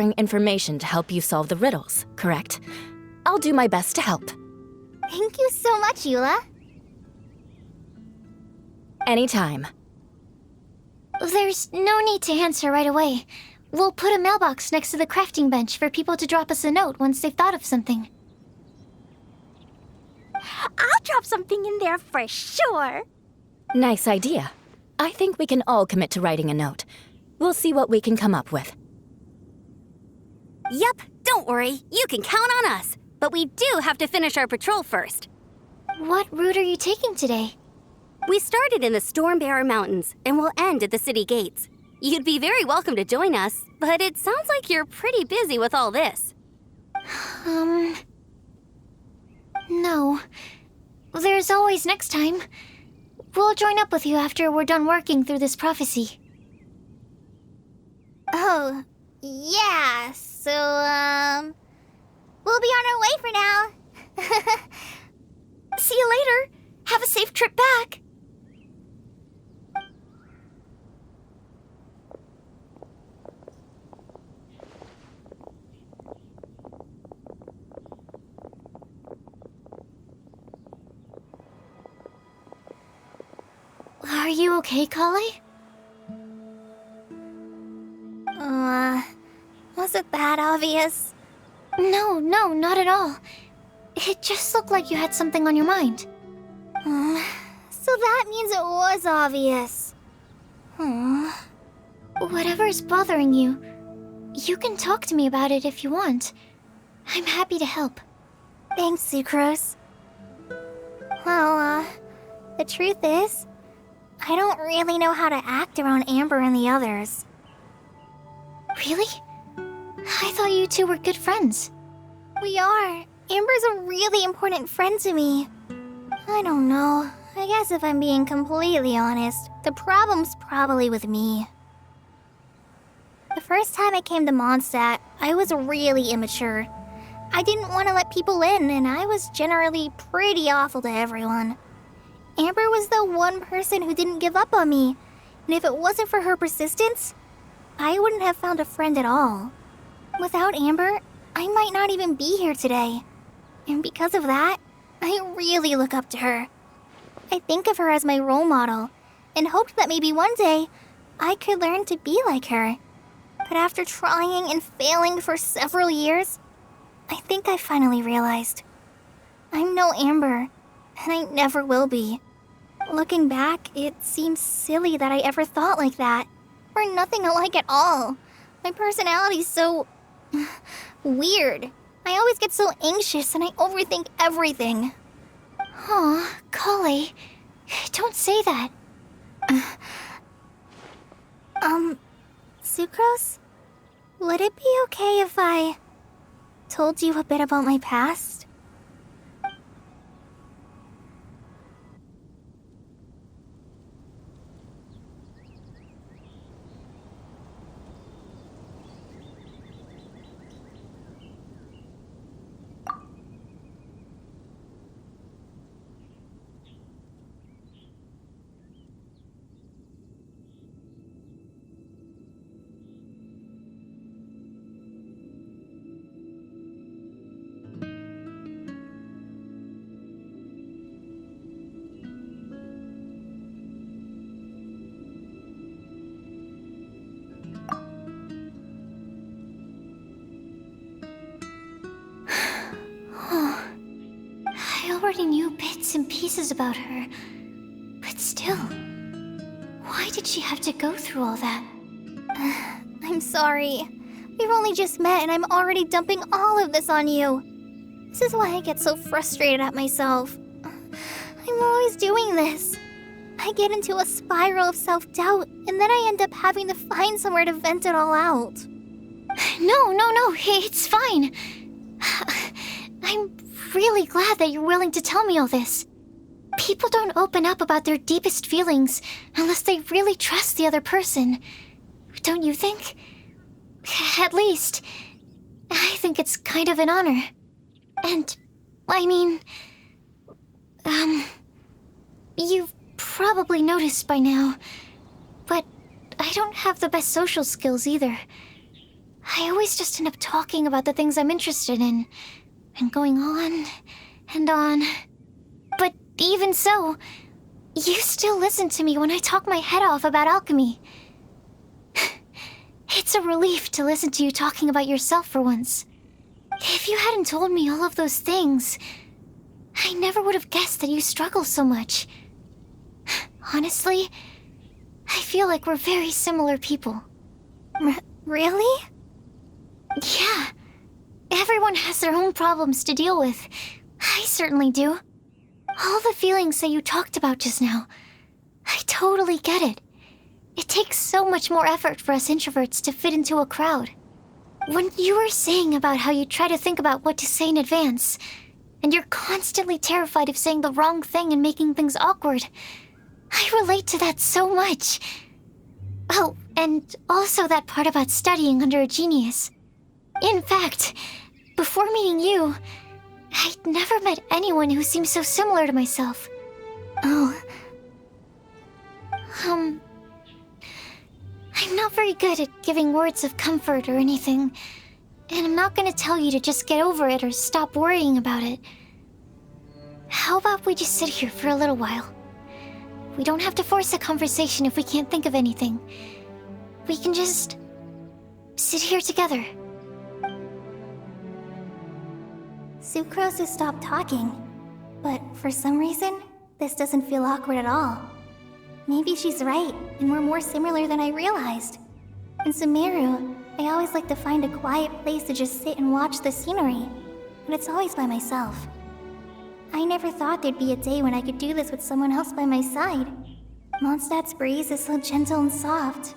information to help you solve the riddles, correct? I'll do my best to help. Thank you so much, Eula. Anytime. There's no need to answer right away. We'll put a mailbox next to the crafting bench for people to drop us a note once they've thought of something. I'll drop something in there for sure. Nice idea. I think we can all commit to writing a note. We'll see what we can come up with. Yep, don't worry. You can count on us. But we do have to finish our patrol first. What route are you taking today? We started in the Stormbearer Mountains and will end at the city gates. You'd be very welcome to join us, but it sounds like you're pretty busy with all this. No. There's always next time. We'll join up with you after we're done working through this prophecy. Oh, yeah, so, we'll be on our way for now. See you later. Have a safe trip back. Are you okay, Kale? Was it that obvious? No, not at all. It just looked like you had something on your mind. So that means it was obvious. Whatever's bothering you, you can talk to me about it if you want. I'm happy to help. Thanks, Sucrose. Well, the truth is, I don't really know how to act around Amber and the others. Really? I thought you two were good friends. We are. Amber's a really important friend to me. I don't know. I guess if I'm being completely honest, the problem's probably with me. The first time I came to Mondstadt, I was really immature. I didn't want to let people in, and I was generally pretty awful to everyone. Amber was the one person who didn't give up on me, and if it wasn't for her persistence, I wouldn't have found a friend at all. Without Amber, I might not even be here today. And because of that, I really look up to her. I think of her as my role model, and hoped that maybe one day I could learn to be like her. But after trying and failing for several years, I think I finally realized. I'm no Amber, and I never will be. Looking back, it seems silly that I ever thought like that. We're nothing alike at all. My personality's so... weird. I always get so anxious and I overthink everything. Aw, Kale, don't say that. Sucrose? Would it be okay if I told you a bit about my past? I already knew bits and pieces about her. But still, why did she have to go through all that? I'm sorry. We've only just met and I'm already dumping all of this on you. This is why I get so frustrated at myself. I'm always doing this. I get into a spiral of self-doubt and then I end up having to find somewhere to vent it all out. No, it's fine. I'm really glad that you're willing to tell me all this. People don't open up about their deepest feelings unless they really trust the other person. Don't you think? At least, I think it's kind of an honor. And, I mean... You've probably noticed by now, but I don't have the best social skills either. I always just end up talking about the things I'm interested in, and going on and on. But even so, you still listen to me when I talk my head off about alchemy. It's a relief to listen to you talking about yourself for once. If you hadn't told me all of those things, I never would have guessed that you struggle so much. Honestly, I feel like we're very similar people. Really? Yeah. Everyone has their own problems to deal with. I certainly do. All the feelings that you talked about just now, I totally get it. It takes so much more effort for us introverts to fit into a crowd. When you were saying about how you try to think about what to say in advance, and you're constantly terrified of saying the wrong thing and making things awkward, I relate to that so much. Oh, and also that part about studying under a genius. In fact, before meeting you, I'd never met anyone who seemed so similar to myself. Oh, I'm not very good at giving words of comfort or anything, and I'm not gonna tell you to just get over it or stop worrying about it. How about we just sit here for a little while? We don't have to force a conversation if we can't think of anything. We can just sit here together. Sucrose has stopped talking, but for some reason, this doesn't feel awkward at all. Maybe she's right, and we're more similar than I realized. In Sumeru, I always like to find a quiet place to just sit and watch the scenery, but it's always by myself. I never thought there'd be a day when I could do this with someone else by my side. Mondstadt's breeze is so gentle and soft.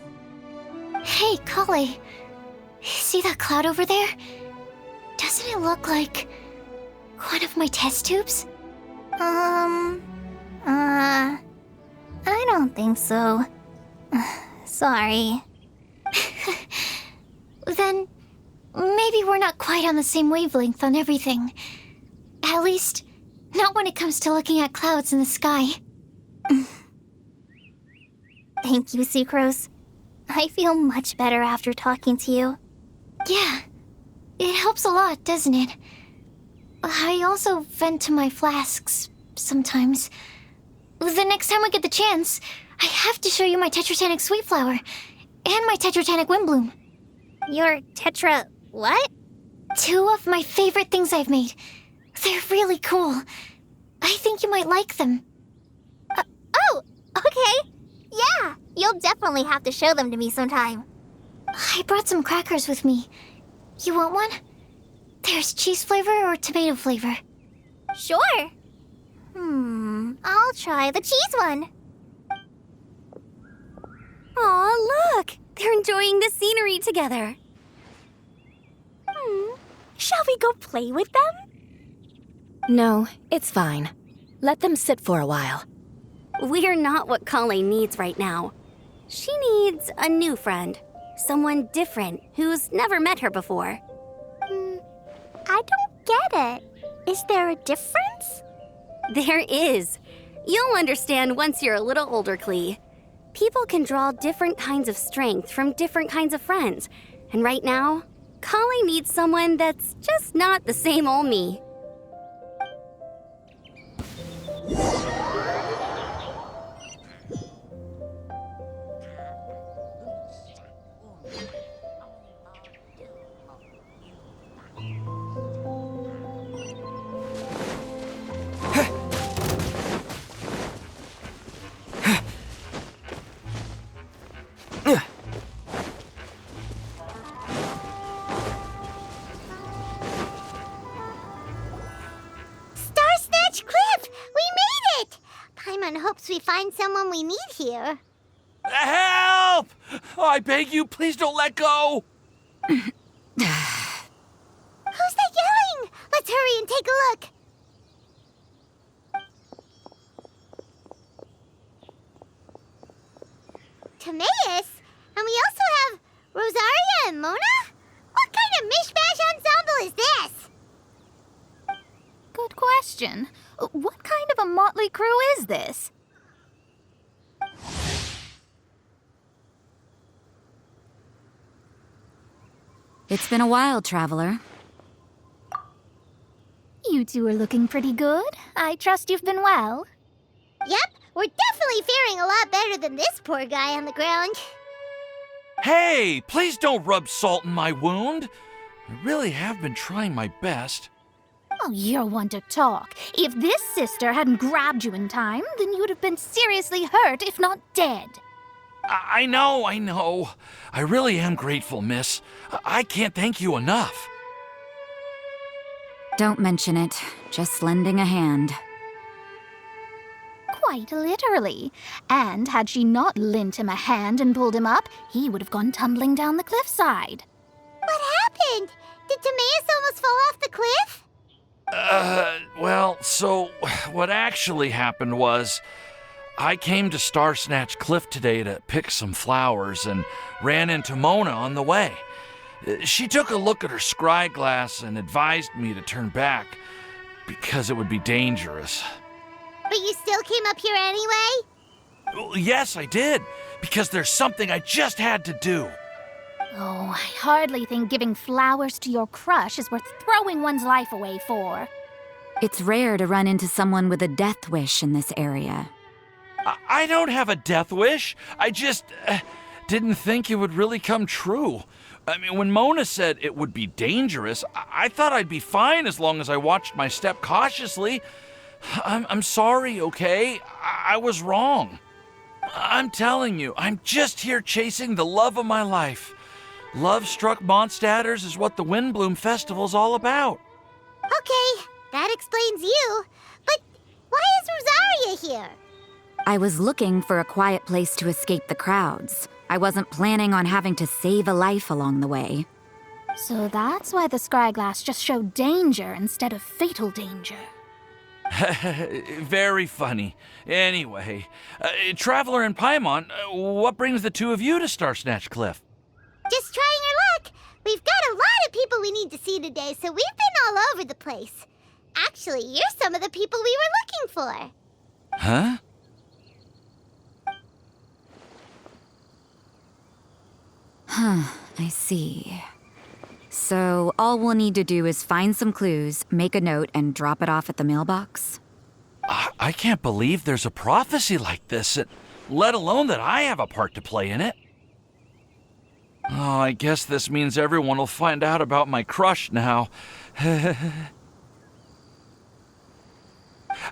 Hey, Kale. See that cloud over there? Doesn't it look like one of my test tubes? I don't think so. Sorry. Then maybe we're not quite on the same wavelength on everything. At least, not when it comes to looking at clouds in the sky. Thank you, Sucrose. I feel much better after talking to you. Yeah, it helps a lot, doesn't it? I also vent to my flasks sometimes. The next time I get the chance, I have to show you my Tetratanic Sweet Flower and my Tetratanic Windbloom. Your tetra... what? 2 of my favorite things I've made. They're really cool. I think you might like them. Oh, okay. Yeah, you'll definitely have to show them to me sometime. I brought some crackers with me. You want one? There's cheese flavor or tomato flavor. Sure. I'll try the cheese one. Aw, look! They're enjoying the scenery together. Shall we go play with them? No, it's fine. Let them sit for a while. We're not what Colleen needs right now. She needs a new friend. Someone different who's never met her before. I don't get it. Is there a difference? There is. You'll understand once you're a little older, Klee. People can draw different kinds of strength from different kinds of friends. And right now, Colleen needs someone that's just not the same old me. Snatch Cliff! We made it! Paimon hopes we find someone we need here. Help! Oh, I beg you, please don't let go! Who's that yelling? Let's hurry and take a look. Timaeus? And we also have Rosaria and Mona? What kind of mishmash ensemble is this? Good question. What kind of a motley crew is this? It's been a while, traveler. You two are looking pretty good. I trust you've been well. Yep, we're definitely faring a lot better than this poor guy on the ground. Hey, please don't rub salt in my wound. I really have been trying my best. Oh, you're one to talk. If this sister hadn't grabbed you in time, then you would have been seriously hurt, if not dead. I know. I really am grateful, miss. I can't thank you enough. Don't mention it. Just lending a hand. Quite literally. And had she not lent him a hand and pulled him up, he would have gone tumbling down the cliffside. What happened? Did Timaeus almost fall off the cliff? Well, so what actually happened was I came to Star Snatch Cliff today to pick some flowers and ran into Mona on the way. She took a look at her scry glass and advised me to turn back because it would be dangerous. But you still came up here anyway? Well, yes, I did, because there's something I just had to do. Oh, I hardly think giving flowers to your crush is worth throwing one's life away for. It's rare to run into someone with a death wish in this area. I don't have a death wish. I just didn't think it would really come true. I mean, when Mona said it would be dangerous, I thought I'd be fine as long as I watched my step cautiously. I'm sorry, okay? I was wrong. I'm telling you, I'm just here chasing the love of my life. Love-struck Mondstadters is what the Windbloom Festival's all about. Okay, that explains you. But why is Rosaria here? I was looking for a quiet place to escape the crowds. I wasn't planning on having to save a life along the way. So that's why the scryglass just showed danger instead of fatal danger. Very funny. Anyway, Traveler and Paimon, what brings the two of you to Star Snatch Cliff? Just trying our luck. We've got a lot of people we need to see today, so we've been all over the place. Actually, you're some of the people we were looking for. Huh? I see. So all we'll need to do is find some clues, make a note, and drop it off at the mailbox? I can't believe there's a prophecy like this, let alone that I have a part to play in it. Oh, I guess this means everyone will find out about my crush now.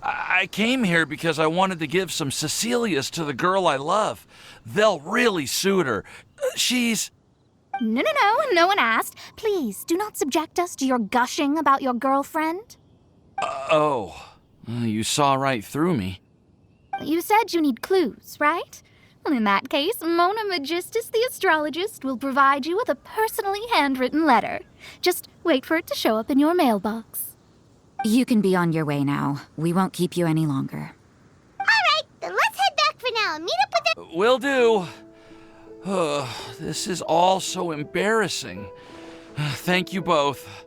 I came here because I wanted to give some Cecilias to the girl I love. They'll really suit her. She's... No, no one asked. Please, do not subject us to your gushing about your girlfriend. You saw right through me. You said you need clues, right? Well, in that case, Mona Magistus the astrologist will provide you with a personally handwritten letter. Just wait for it to show up in your mailbox. You can be on your way now. We won't keep you any longer. All right, then let's head back for now and meet up with the... Will do. This is all so embarrassing. Thank you both.